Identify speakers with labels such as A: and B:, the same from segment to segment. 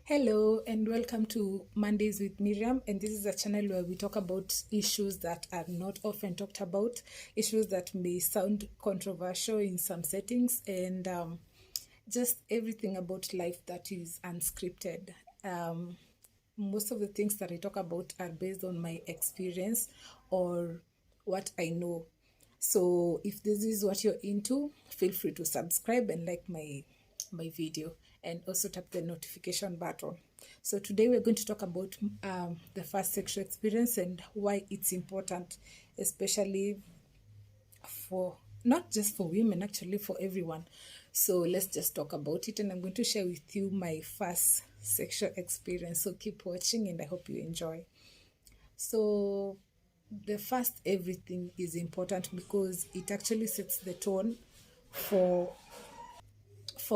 A: Hello and welcome to Mondays with Miriam. And this is a channel where we talk about issues that are not often talked about, issues that may sound controversial in some settings, and just everything about life that is unscripted. Um, Most of the things that I talk about are based on my experience or what I know. So if this is what you're into, feel free to subscribe and like my video, and also tap the notification button. So today we're going to talk about the first sexual experience and why it's important, especially for not just for women, actually for everyone. So let's just talk about it, and I'm going to share with you my first sexual experience. So keep watching and I hope you enjoy. So the first everything is important because it actually sets the tone for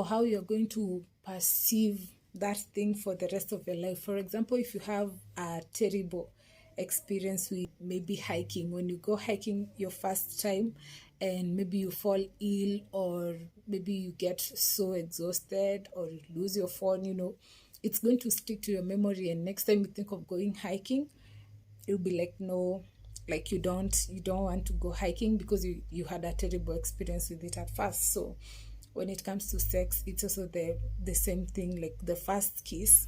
A: how you're going to perceive that thing for the rest of your life. For example, if you have a terrible experience with maybe hiking, when you go hiking your first time and maybe you fall ill, or maybe you get so exhausted or you lose your phone, it's going to stick to your memory. And next time you think of going hiking, you'll be like, no, like you don't want to go hiking because you had a terrible experience with it at first. So when it comes to sex, it's also the same thing. Like the first kiss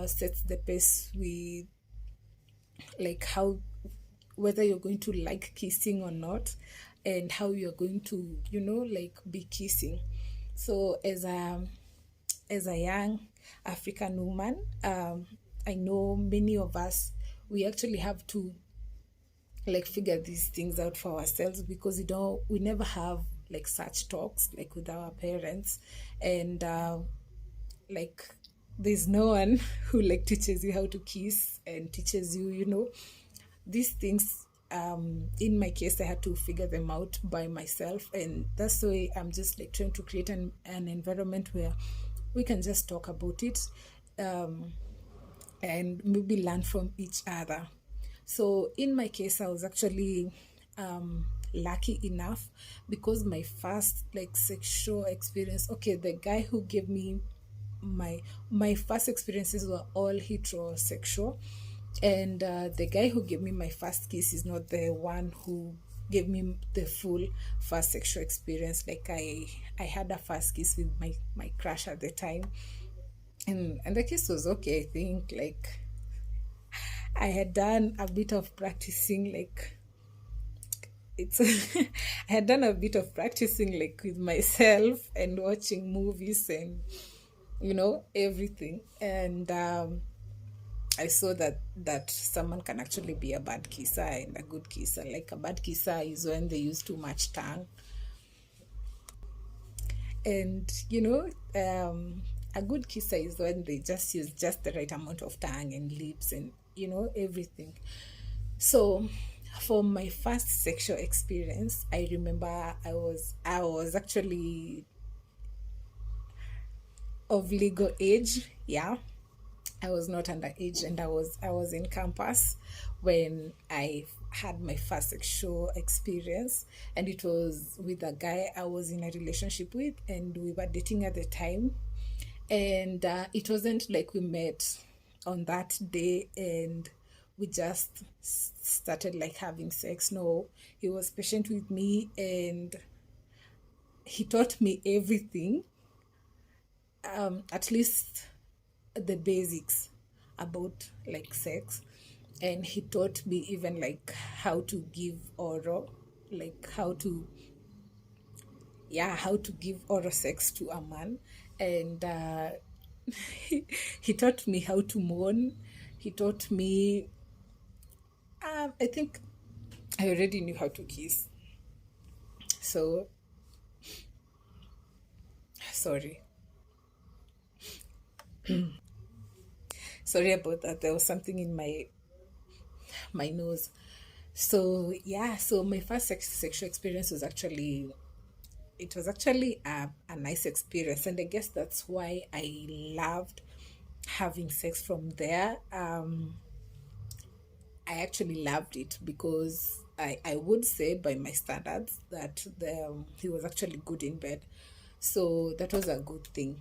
A: sets the pace with like how, whether you're going to like kissing or not, and how you're going to like be kissing. So as a young African woman, I know many of us, we actually have to like figure these things out for ourselves, because we never have like such talks like with our parents. And like there's no one who like teaches you how to kiss and teaches you these things. In my case, I had to figure them out by myself, and that's why I'm just like trying to create an environment where we can just talk about it, um, and maybe learn from each other. So in my case, I was actually lucky enough, because my first like sexual experience, okay, the guy who gave me my first experiences were all heterosexual, and the guy who gave me my first kiss is not the one who gave me the full first sexual experience. Like I had a first kiss with my crush at the time, and the kiss was okay. I think like I had done a bit of practicing, like it's I had done a bit of practicing like with myself and watching movies and everything. And I saw that someone can actually be a bad kisser and a good kisser. Like a bad kisser is when they use too much tongue, and a good kisser is when they just use just the right amount of tongue and lips and everything. So for my first sexual experience, I remember I was actually of legal age. Yeah, I was not underage, and I was in campus when I had my first sexual experience, and it was with a guy I was in a relationship with, and we were dating at the time. And it wasn't like we met on that day and we just started like having sex. No, he was patient with me, and he taught me everything, at least the basics about like sex. And he taught me even like how to give oral, like how to give oral sex to a man. And he taught me how to moan. He taught me, I think I already knew how to kiss. So sorry, sorry about that. There was something in my nose. So yeah, so my first sexual experience was actually, it was actually a nice experience, and I guess that's why I loved having sex from there. I actually loved it because I would say by my standards that he was actually good in bed. So that was a good thing.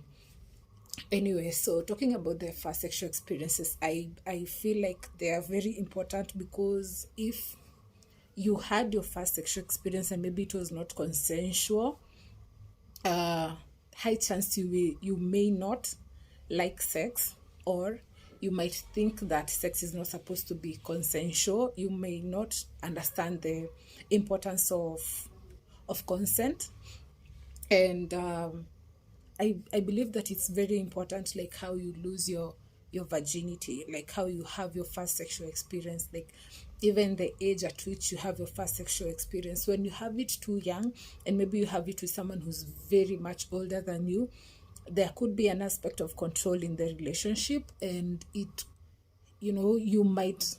A: Anyway, so talking about the first sexual experiences, I feel like they are very important, because if you had your first sexual experience and maybe it was not consensual, uh, high chance you may not like sex, or you might think that sex is not supposed to be consensual. You may not understand the importance of consent. And I believe that it's very important, like how you lose your virginity, like how you have your first sexual experience, like even the age at which you have your first sexual experience. When you have it too young, and maybe you have it with someone who's very much older than you, there could be an aspect of control in the relationship, and it, you might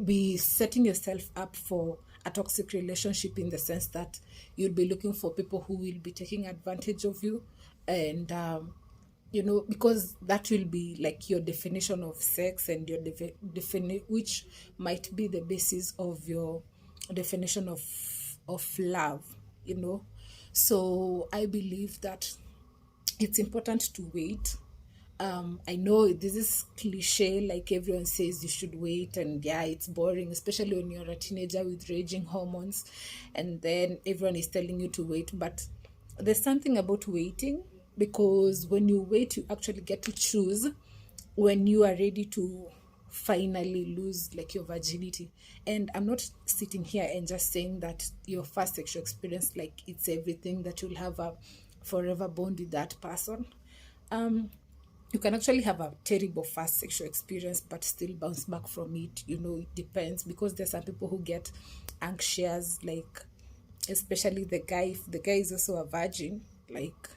A: be setting yourself up for a toxic relationship, in the sense that you'll be looking for people who will be taking advantage of you. And because that will be like your definition of sex, and your which might be the basis of your definition of love, so I believe that it's important to wait. I know this is cliche, like everyone says you should wait, and yeah, it's boring, especially when you're a teenager with raging hormones, and then everyone is telling you to wait. But there's something about waiting, because when you wait, you actually get to choose when you are ready to finally lose like your virginity. And I'm not sitting here and just saying that your first sexual experience, like it's everything, that you'll have a forever bond with that person. um you can actually have a terrible first sexual experience but still bounce back from it. It depends, because there's some people who get anxious, like especially the guy. If the guy is also a virgin, like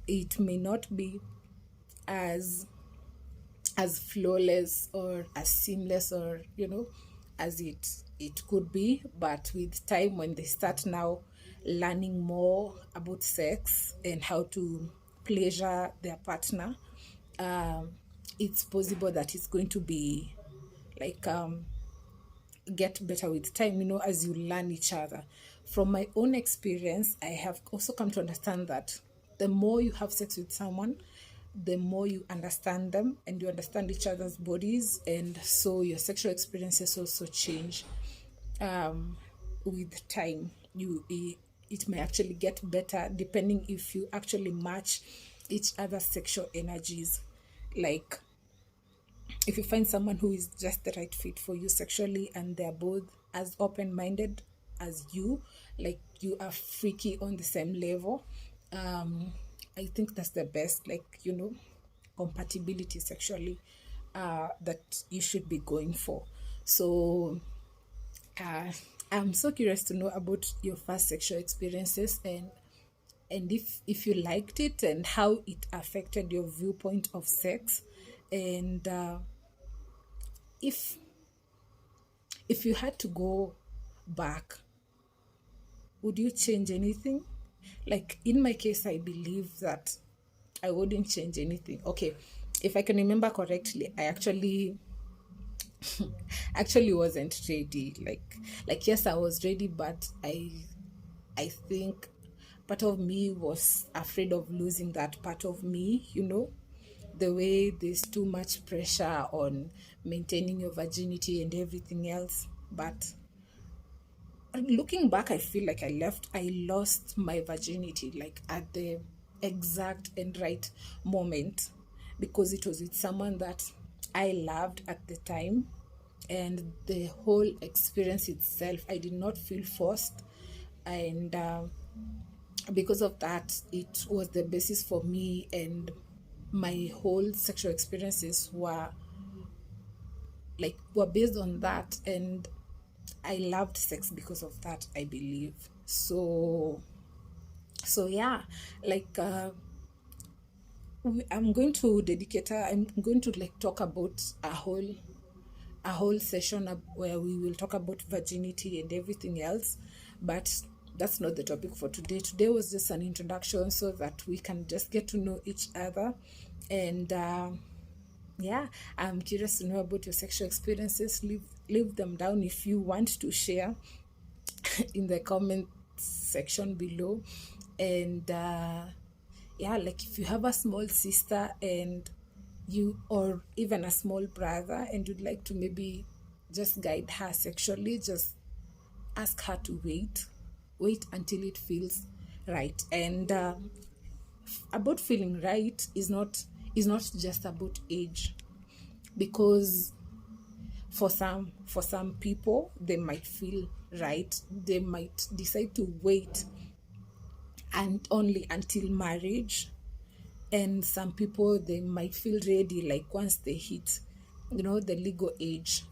A: it may not be as flawless or as seamless, or as it could be. But with time, when they start now learning more about sex and how to pleasure their partner, um, it's possible that it's going to be like get better with time, as you learn each other. From my own experience, I have also come to understand that the more you have sex with someone, the more you understand them, and you understand each other's bodies, and so your sexual experiences also change with time. It may actually get better, depending if you actually match each other's sexual energies. Like if you find someone who is just the right fit for you sexually, and they're both as open-minded as you, like you are freaky on the same level, I think that's the best, like compatibility sexually, that you should be going for. So uh, I'm so curious to know about your first sexual experiences, and if you liked it, and how it affected your viewpoint of sex. And if you had to go back, would you change anything? Like in my case, I believe that I wouldn't change anything. Okay, if I can remember correctly, I actually wasn't ready. Like yes, I was ready, but I think part of me was afraid of losing that part of me, the way there's too much pressure on maintaining your virginity and everything else. But looking back, I feel like I lost my virginity, like at the exact and right moment, because it was with someone that I loved at the time. And the whole experience itself, I did not feel forced. And because of that, it was the basis for me, and my whole sexual experiences were based on that. And I loved sex because of that, I believe. So yeah, like I'm going to like talk about a whole session where we will talk about virginity and everything else. But that's not the topic for today. Today was just an introduction, so that we can just get to know each other. And yeah, I'm curious to know about your sexual experiences. Leave them down if you want to share in the comment section below. And yeah, like if you have a small sister and you, or even a small brother, and you'd like to maybe just guide her sexually, just ask her to wait until it feels right. And about feeling right is not just about age, because for some people they might feel right, they might decide to wait and only until marriage, and some people they might feel ready like once they hit the legal age,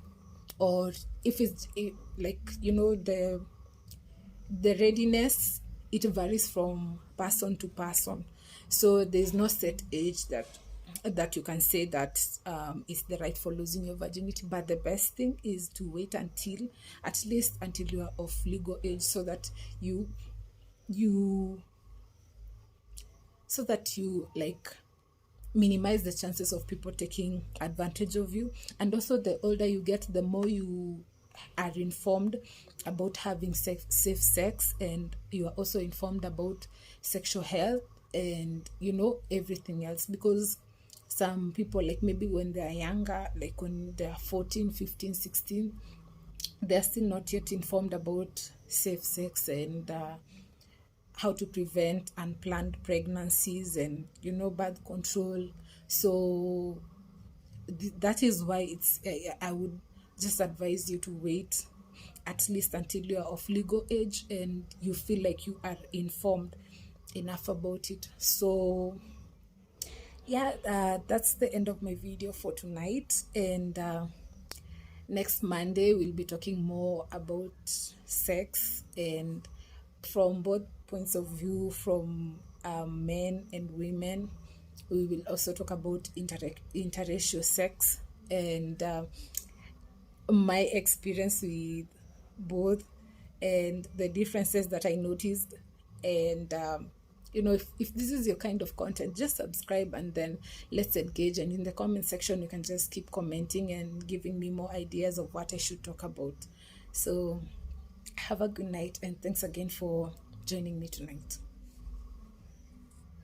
A: or if it's like the readiness, it varies from person to person. So there's no set age that you can say that is the right for losing your virginity. But the best thing is to wait until, at least until you are of legal age, so that you like minimize the chances of people taking advantage of you. And also, the older you get, the more you are informed about having safe sex, and you are also informed about sexual health and everything else. Because some people, like maybe when they are younger, like when they are 14, 15, 16, they're still not yet informed about safe sex and how to prevent unplanned pregnancies and birth control. So that is why I would just advise you to wait at least until you are of legal age and you feel like you are informed enough about it. So yeah, that's the end of my video for tonight. And next Monday we'll be talking more about sex, and from both points of view, from men and women. We will also talk about interracial sex and my experience with both, and the differences that I noticed. And if this is your kind of content, just subscribe and then let's engage. And in the comment section you can just keep commenting and giving me more ideas of what I should talk about. So have a good night, and thanks again for joining me tonight.